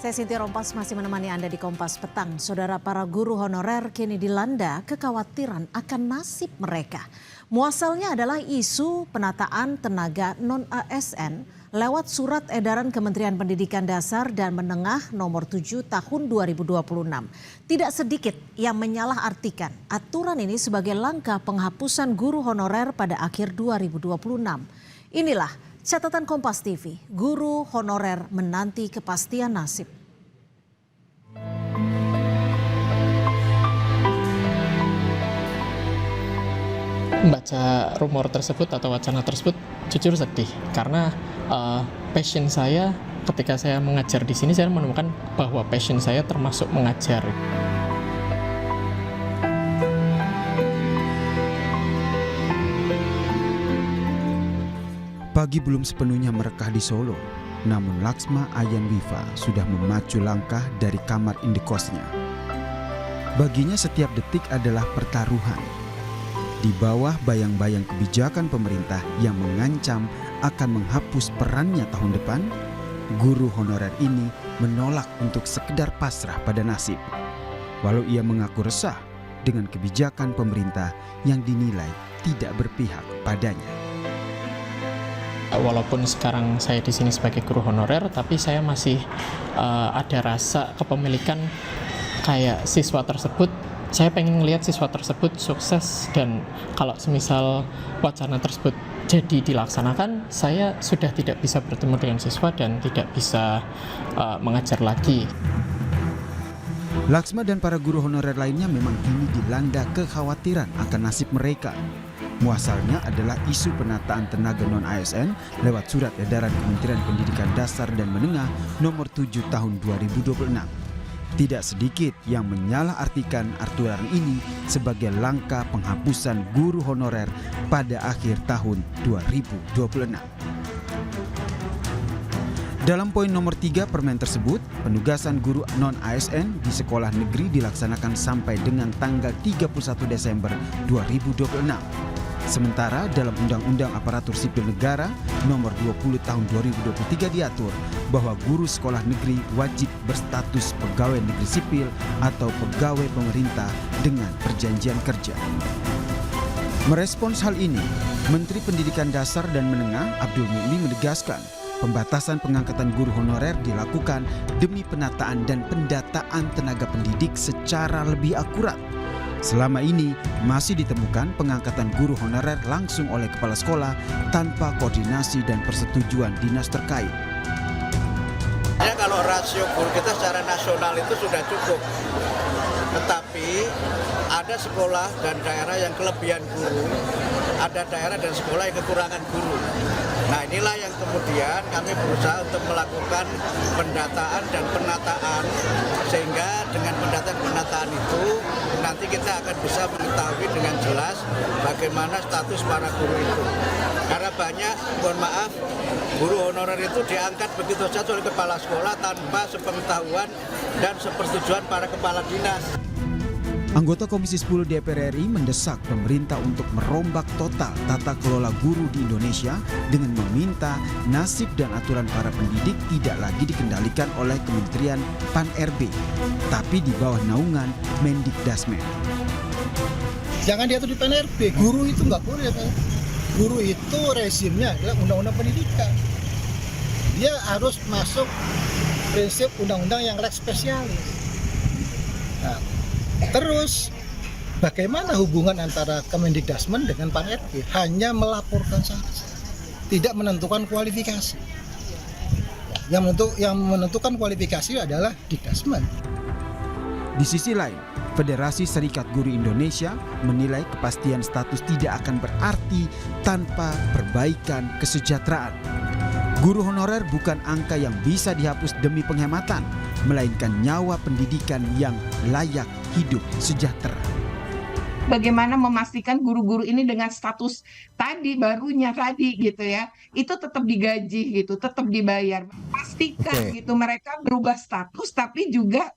Saya Sinti Rompas masih menemani Anda di Kompas Petang. Saudara, para guru honorer kini dilanda kekhawatiran akan nasib mereka. Muasalnya adalah isu penataan tenaga non-ASN lewat surat edaran Kementerian Pendidikan Dasar dan Menengah nomor 7 tahun 2026. Tidak sedikit yang menyalahartikan aturan ini sebagai langkah penghapusan guru honorer pada akhir 2026. Inilah catatan Kompas TV, guru honorer menanti kepastian nasib. Membaca rumor tersebut atau wacana tersebut jujur sedih karena passion saya ketika saya mengajar di sini, saya menemukan bahwa passion saya termasuk mengajar. Pagi belum sepenuhnya merekah di Solo, namun Laksma Ayan Wifa sudah memacu langkah dari kamar indekosnya. Baginya setiap detik adalah pertaruhan. Di bawah bayang-bayang kebijakan pemerintah yang mengancam akan menghapus perannya tahun depan, guru honorer ini menolak untuk sekedar pasrah pada nasib. Walau ia mengaku resah dengan kebijakan pemerintah yang dinilai tidak berpihak padanya. Walaupun sekarang saya di sini sebagai guru honorer, tapi saya masih ada rasa kepemilikan kayak siswa tersebut. Saya pengen ngelihat siswa tersebut sukses, dan kalau semisal wacana tersebut jadi dilaksanakan, saya sudah tidak bisa bertemu dengan siswa dan tidak bisa mengajar lagi. Laksma dan para guru honorer lainnya memang kini dilanda kekhawatiran akan nasib mereka. Muasalnya adalah isu penataan tenaga non-ASN lewat surat edaran Kementerian Pendidikan Dasar dan Menengah nomor 7 tahun 2026. Tidak sedikit yang menyalahartikan aturan ini sebagai langkah penghapusan guru honorer pada akhir tahun 2026. Dalam poin nomor 3 Permen tersebut, penugasan guru non-ASN di sekolah negeri dilaksanakan sampai dengan tanggal 31 Desember 2026. Sementara dalam Undang-Undang Aparatur Sipil Negara nomor 20 tahun 2023 diatur bahwa guru sekolah negeri wajib berstatus pegawai negeri sipil atau pegawai pemerintah dengan perjanjian kerja. Merespons hal ini, Menteri Pendidikan Dasar dan Menengah Abdul Mukni menegaskan pembatasan pengangkatan guru honorer dilakukan demi penataan dan pendataan tenaga pendidik secara lebih akurat. Selama ini masih ditemukan pengangkatan guru honorer langsung oleh kepala sekolah tanpa koordinasi dan persetujuan dinas terkait. Ya, kalau rasio guru kita secara nasional itu sudah cukup, tetapi ada sekolah dan daerah yang kelebihan guru, ada daerah dan sekolah yang kekurangan guru. Nah, inilah yang kemudian kami berusaha untuk melakukan pendataan dan penataan, sehingga dengan pendataan itu nanti kita akan bisa mengetahui dengan jelas bagaimana status para guru itu. Karena banyak, mohon maaf, guru honorer itu diangkat begitu saja oleh kepala sekolah tanpa sepengetahuan dan sepersetujuan para kepala dinas. Anggota Komisi 10 DPR RI mendesak pemerintah untuk merombak total tata kelola guru di Indonesia dengan meminta nasib dan aturan para pendidik tidak lagi dikendalikan oleh Kementerian Pan-RB, tapi di bawah naungan Mendikdasmen. Jangan diatur di Pan-RB, guru itu nggak boleh. Guru itu rezimnya adalah Undang-Undang Pendidikan. Dia harus masuk prinsip undang-undang yang lex spesialis. Nah, terus bagaimana hubungan antara Kemendikdasmen dengan Pan-RB? Hanya melaporkan saja, tidak menentukan kualifikasi. Yang menentukan kualifikasi adalah Dikdasmen. Di sisi lain, Federasi Serikat Guru Indonesia menilai kepastian status tidak akan berarti tanpa perbaikan kesejahteraan. Guru honorer bukan angka yang bisa dihapus demi penghematan, melainkan nyawa pendidikan yang layak hidup sejahtera. Bagaimana memastikan guru-guru ini dengan status barunya tadi gitu ya, itu tetap digaji gitu, tetap dibayar. Pastikan gitu mereka berubah status, tapi juga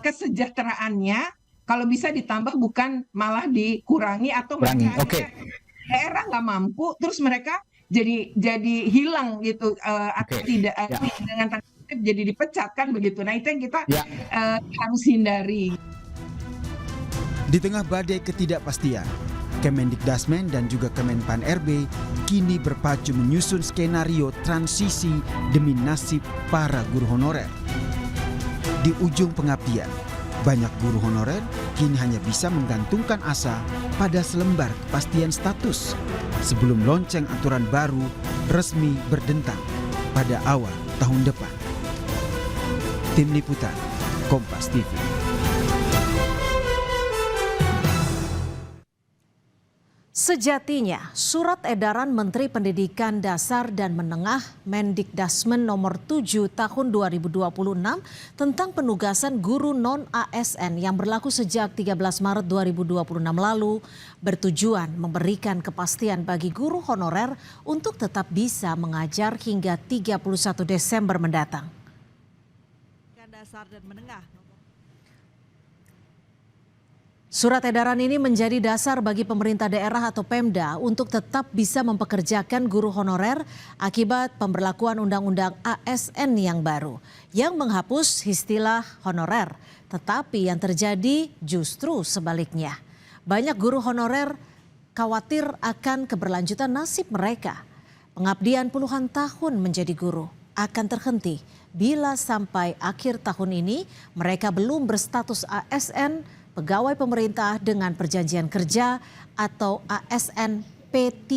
kesejahteraannya kalau bisa ditambah, bukan malah dikurangi atau mereka daerah nggak mampu terus mereka jadi hilang gitu atau tidak dengan tanda kutip jadi dipecat kan begitu. Nah itu yang kita Ya. harus hindari. Di tengah badai ketidakpastian, Kemendikdasmen dan juga Kemenpan RB kini berpacu menyusun skenario transisi demi nasib para guru honorer. Di ujung pengabdian, banyak guru honorer kini hanya bisa menggantungkan asa pada selembar kepastian status sebelum lonceng aturan baru resmi berdentang pada awal tahun depan. Tim Liputan, Kompas TV. Sejatinya, surat edaran Menteri Pendidikan Dasar dan Menengah Mendikdasmen nomor 7 tahun 2026 tentang penugasan guru non-ASN yang berlaku sejak 13 Maret 2026 lalu bertujuan memberikan kepastian bagi guru honorer untuk tetap bisa mengajar hingga 31 Desember mendatang. Dasar dan Menengah. Surat edaran ini menjadi dasar bagi pemerintah daerah atau Pemda untuk tetap bisa mempekerjakan guru honorer akibat pemberlakuan Undang-Undang ASN yang baru yang menghapus istilah honorer. Tetapi yang terjadi justru sebaliknya. Banyak guru honorer khawatir akan keberlanjutan nasib mereka. Pengabdian puluhan tahun menjadi guru akan terhenti bila sampai akhir tahun ini mereka belum berstatus ASN pegawai pemerintah dengan perjanjian kerja atau ASN P3.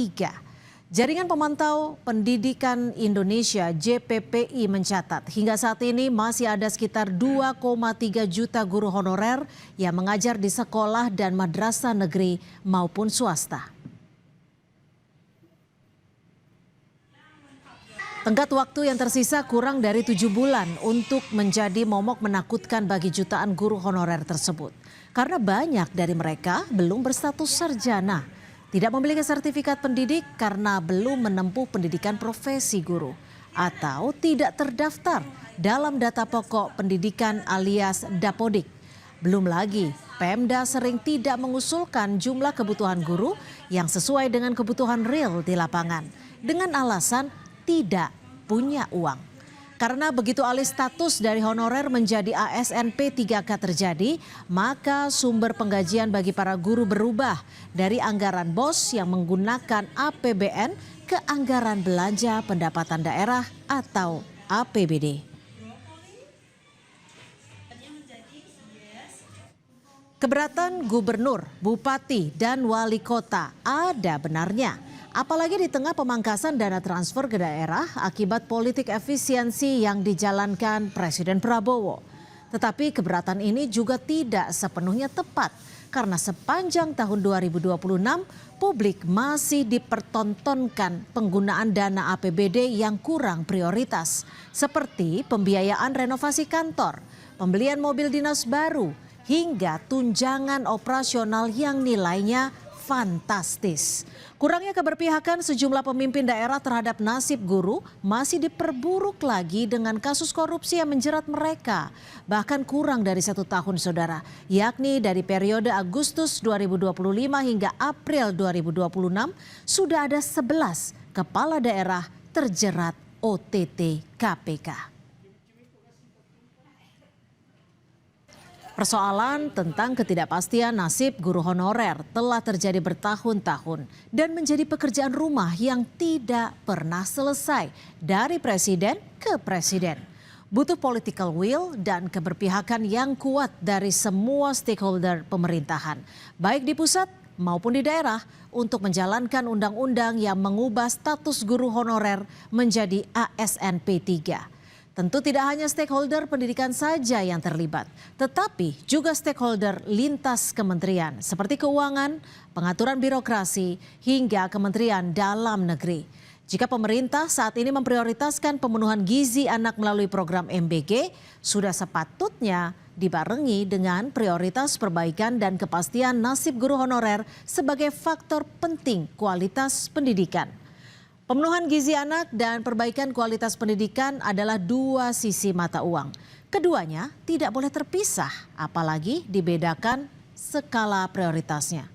Jaringan Pemantau Pendidikan Indonesia JPPI mencatat hingga saat ini masih ada sekitar 2,3 juta guru honorer yang mengajar di sekolah dan madrasah negeri maupun swasta. Tenggat waktu yang tersisa kurang dari 7 bulan untuk menjadi momok menakutkan bagi jutaan guru honorer tersebut. Karena banyak dari mereka belum berstatus sarjana, tidak memiliki sertifikat pendidik karena belum menempuh pendidikan profesi guru, atau tidak terdaftar dalam data pokok pendidikan alias Dapodik. Belum lagi, Pemda sering tidak mengusulkan jumlah kebutuhan guru yang sesuai dengan kebutuhan real di lapangan, dengan alasan tidak punya uang. Karena begitu alih status dari honorer menjadi ASN P3K terjadi, maka sumber penggajian bagi para guru berubah dari anggaran BOS yang menggunakan APBN ke anggaran belanja pendapatan daerah atau APBD. Keberatan gubernur, bupati, dan wali kota ada benarnya. Apalagi di tengah pemangkasan dana transfer ke daerah akibat politik efisiensi yang dijalankan Presiden Prabowo. Tetapi keberatan ini juga tidak sepenuhnya tepat karena sepanjang tahun 2026 publik masih dipertontonkan penggunaan dana APBD yang kurang prioritas seperti pembiayaan renovasi kantor, pembelian mobil dinas baru, hingga tunjangan operasional yang nilainya fantastis. Kurangnya keberpihakan sejumlah pemimpin daerah terhadap nasib guru masih diperburuk lagi dengan kasus korupsi yang menjerat mereka. Bahkan kurang dari 1 tahun saudara, yakni dari periode Agustus 2025 hingga April 2026 sudah ada 11 kepala daerah terjerat OTT KPK. Persoalan tentang ketidakpastian nasib guru honorer telah terjadi bertahun-tahun dan menjadi pekerjaan rumah yang tidak pernah selesai dari presiden ke presiden. Butuh political will dan keberpihakan yang kuat dari semua stakeholder pemerintahan, baik di pusat maupun di daerah, untuk menjalankan undang-undang yang mengubah status guru honorer menjadi ASN P3. Tentu tidak hanya stakeholder pendidikan saja yang terlibat, tetapi juga stakeholder lintas kementerian seperti keuangan, pengaturan birokrasi, hingga Kementerian Dalam Negeri. Jika pemerintah saat ini memprioritaskan pemenuhan gizi anak melalui program MBG, sudah sepatutnya dibarengi dengan prioritas perbaikan dan kepastian nasib guru honorer sebagai faktor penting kualitas pendidikan. Pemenuhan gizi anak dan perbaikan kualitas pendidikan adalah dua sisi mata uang. Keduanya tidak boleh terpisah, apalagi dibedakan skala prioritasnya.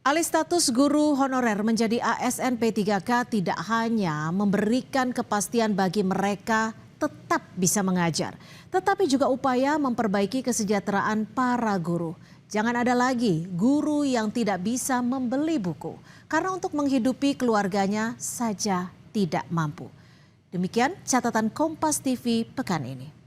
Alih status guru honorer menjadi ASN P3K tidak hanya memberikan kepastian bagi mereka tetap bisa mengajar, tetapi juga upaya memperbaiki kesejahteraan para guru. Jangan ada lagi guru yang tidak bisa membeli buku karena untuk menghidupi keluarganya saja tidak mampu. Demikian catatan Kompas TV pekan ini.